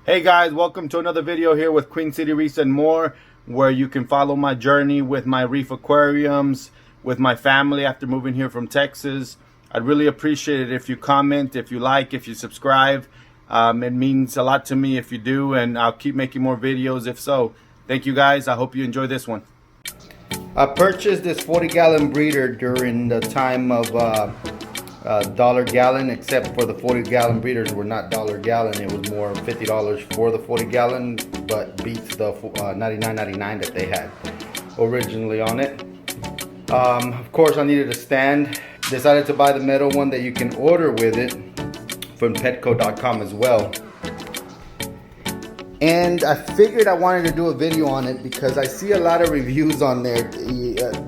Hey guys, welcome to another video here with Queen City Reefs and More, where you can follow my journey with my reef aquariums, with my family after moving here from Texas. I'd really appreciate it if you comment, if you like, if you subscribe. It means a lot to me if you do, and I'll keep making more videos if so. Thank you guys. I hope you enjoy this one. I purchased this 40-gallon breeder during the time of dollar gallon, except for the 40-gallon breeders were not dollar gallon. It was more $50 for the 40-gallon, but beats the $99.99 that they had originally on it. Of course, I needed a stand. Decided to buy the metal one that you can order with it from Petco.com as well. And I figured I wanted to do a video on it because I see a lot of reviews on there,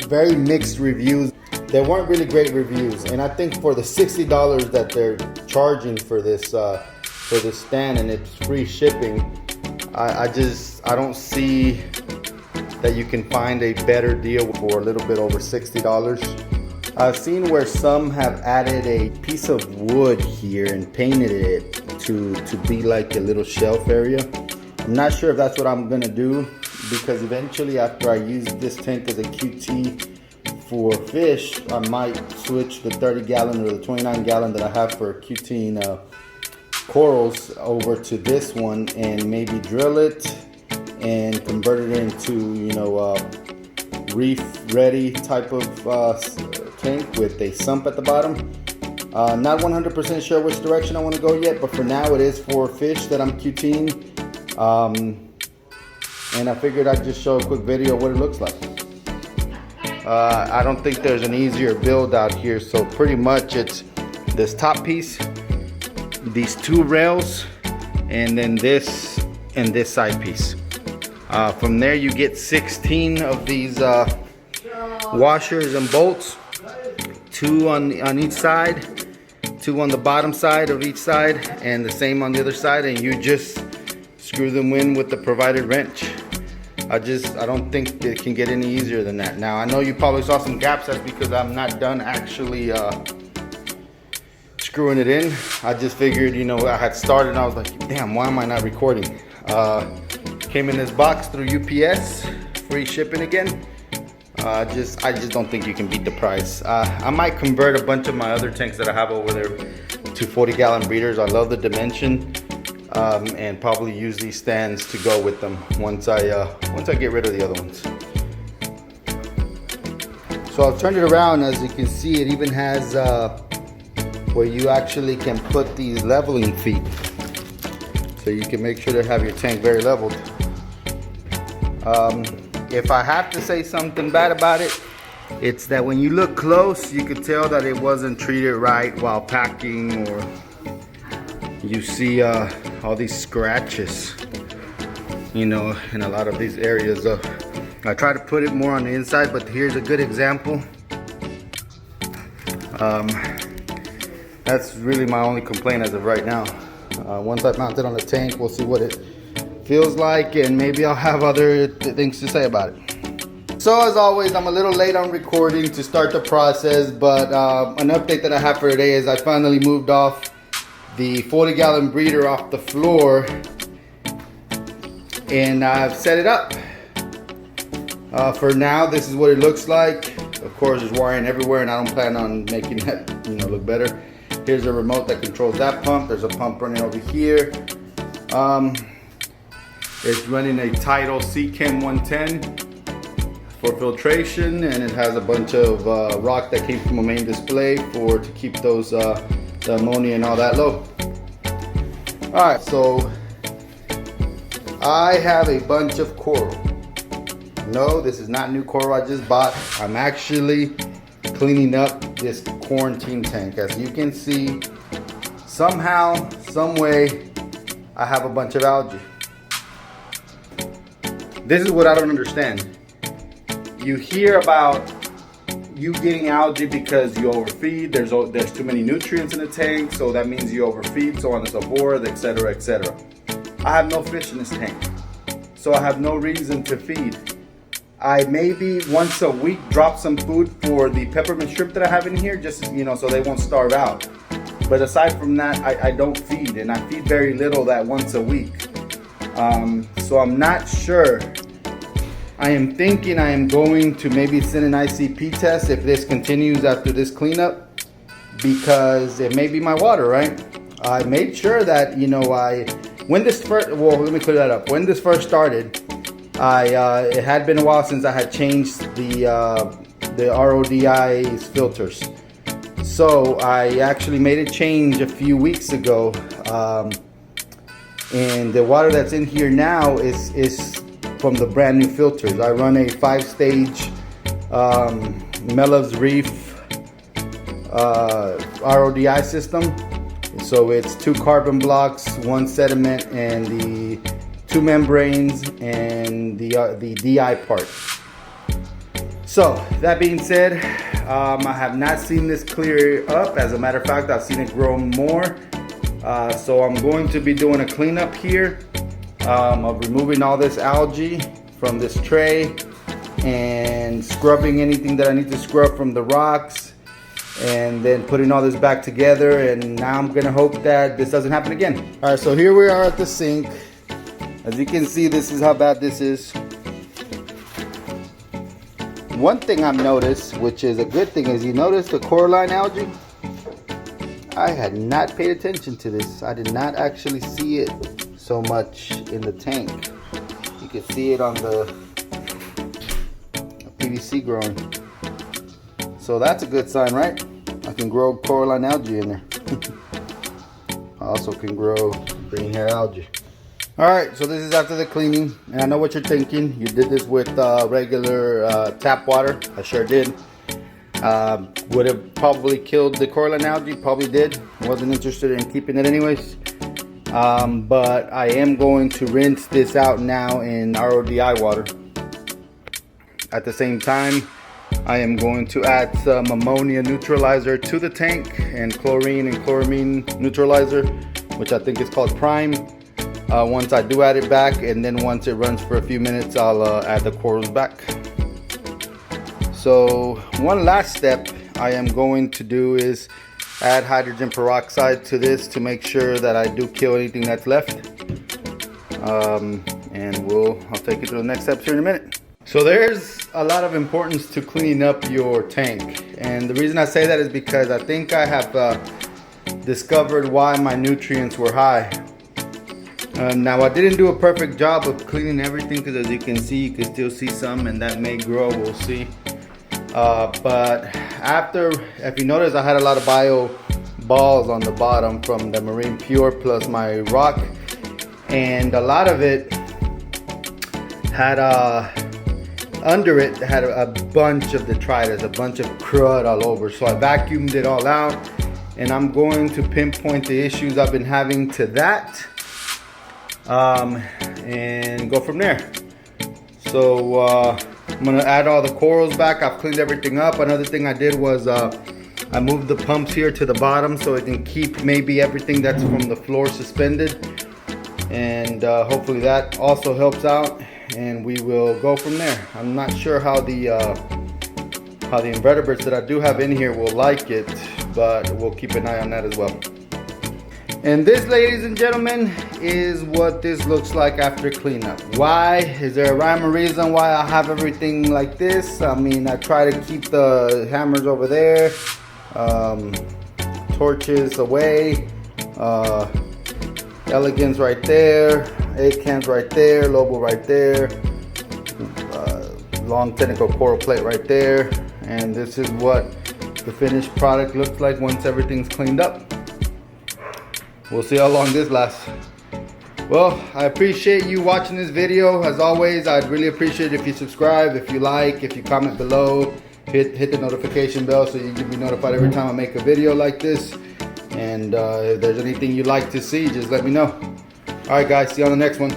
very mixed reviews. They weren't really great reviews, and I think for the $60 that they're charging for this stand, and it's free shipping, I don't see that you can find a better deal for a little bit over $60. I've seen where some have added a piece of wood here and painted it to be like a little shelf area. I'm not sure if that's what I'm gonna do, because eventually after I use this tank as a QT for fish, I might switch the 30-gallon or the 29-gallon that I have for QTing corals over to this one and maybe drill it and convert it into, you know, reef ready type of tank with a sump at the bottom. Not 100% sure which direction I want to go yet, but for now it is for fish that I'm QTing. And I figured I'd just show a quick video of what it looks like. I don't think there's an easier build out here, so pretty much it's this top piece, these two rails, and then this and this side piece. From there you get 16 of these washers and bolts, 2 on each side, 2 on the bottom side of each side, and the same on the other side, and you just screw them in with the provided wrench. I don't think it can get any easier than that. Now, I know you probably saw some gaps. That's because I'm not done actually screwing it in. I just figured, you know, I had started and I was like, damn, why am I not recording? Came in this box through UPS, free shipping again. I just don't think you can beat the price. I might convert a bunch of my other tanks that I have over there to 40-gallon breeders. I love the dimension. And probably use these stands to go with them once I get rid of the other ones. So I've turned it around. As you can see, it even has where you actually can put these leveling feet, so you can make sure to have your tank very leveled. If I have to say something bad about it, it's that when you look close, you can tell that it wasn't treated right while packing, or you see all these scratches, you know, in a lot of these areas. I try to put it more on the inside, but here's a good example. That's really my only complaint as of right now. Once I mount it on the tank, we'll see what it feels like, and maybe I'll have other things to say about it. So as always, I'm a little late on recording to start the process, but an update that I have for today is I finally moved off the 40-gallon breeder off the floor, and I've set it up. For now, this is what it looks like. Of course, there's wiring everywhere, and I don't plan on making that, you know, look better. Here's a remote that controls that pump. There's a pump running over here. It's running a Tidal Chem 110 for filtration, and it has a bunch of rock that came from a main display to keep those the ammonia and all that low. Alright, so I have a bunch of coral. No, this is not new coral I just bought. I'm actually cleaning up this quarantine tank. As you can see, somehow, some way, I have a bunch of algae. This is what I don't understand. You hear about you getting algae because you overfeed. There's too many nutrients in the tank, so that means you overfeed, so on and so forth, etc., etc. I have no fish in this tank, so I have no reason to feed. I maybe once a week drop some food for the peppermint shrimp that I have in here, just, you know, so they won't starve out. But aside from that, I don't feed, and I feed very little that once a week. So I'm not sure. I am thinking I am going to maybe send an ICP test if this continues after this cleanup, because it may be my water, right? I made sure that, you know, when this first, well, let me clear that up. When this first started, it had been a while since I had changed the Rodi filters. So I actually made a change a few weeks ago, and the water that's in here now is from the brand new filters. I run a 5-stage Mellows Reef Rodi system. So it's 2 carbon blocks, 1 sediment, and the 2 membranes and the DI part. So that being said, I have not seen this clear up. As a matter of fact, I've seen it grow more. So I'm going to be doing a cleanup here of removing all this algae from this tray and scrubbing anything that I need to scrub from the rocks, and then putting all this back together. And now I'm gonna hope that this doesn't happen again. All right, so here we are at the sink. As you can see, this is how bad this is. One thing I've noticed, which is a good thing, is you notice the coralline algae? I had not paid attention to this. I did not actually see it so much in the tank. You can see it on the PVC growing. So that's a good sign, right? I can grow coralline algae in there. I also can grow green hair algae. Alright, so this is after the cleaning, and I know what you're thinking. You did this with regular tap water. I sure did. Would have probably killed the coralline algae, probably did. Wasn't interested in keeping it anyways. But I am going to rinse this out now in Rodi water. At the same time, I am going to add some ammonia neutralizer to the tank, and chlorine and chloramine neutralizer, which I think is called Prime. Once I do add it back, and then once it runs for a few minutes, I'll add the corals back. So one last step I am going to do is add hydrogen peroxide to this to make sure that I do kill anything that's left. And I'll take you through the next steps here in a minute. So there's a lot of importance to cleaning up your tank, and the reason I say that is because I think I have discovered why my nutrients were high. Now I didn't do a perfect job of cleaning everything, because as you can see, you can still see some, and that may grow, we'll see. But after, if you notice, I had a lot of bio balls on the bottom from the Marine Pure plus my rock, and a lot of it had under it had a bunch of detritus, a bunch of crud all over. So I vacuumed it all out, and I'm going to pinpoint the issues I've been having to that, and go from there. So I'm gonna add all the corals back. I've cleaned everything up. Another thing I did was I moved the pumps here to the bottom so it can keep maybe everything that's from the floor suspended, and hopefully that also helps out, and we will go from there. I'm not sure how the invertebrates that I do have in here will like it, but we'll keep an eye on that as well. And this, ladies and gentlemen, is what this looks like after cleanup. Why? Is there a rhyme or reason why I have everything like this? I mean, I try to keep the hammers over there, torches away, elegance right there, 8 cans right there, Lobo right there, long tentacle coral plate right there, and this is what the finished product looks like once everything's cleaned up. We'll see how long this lasts. Well, I appreciate you watching this video. As always, I'd really appreciate it if you subscribe, if you like, if you comment below, hit the notification bell so you can be notified every time I make a video like this. And if there's anything you'd like to see, just let me know. Alright guys, see you on the next one.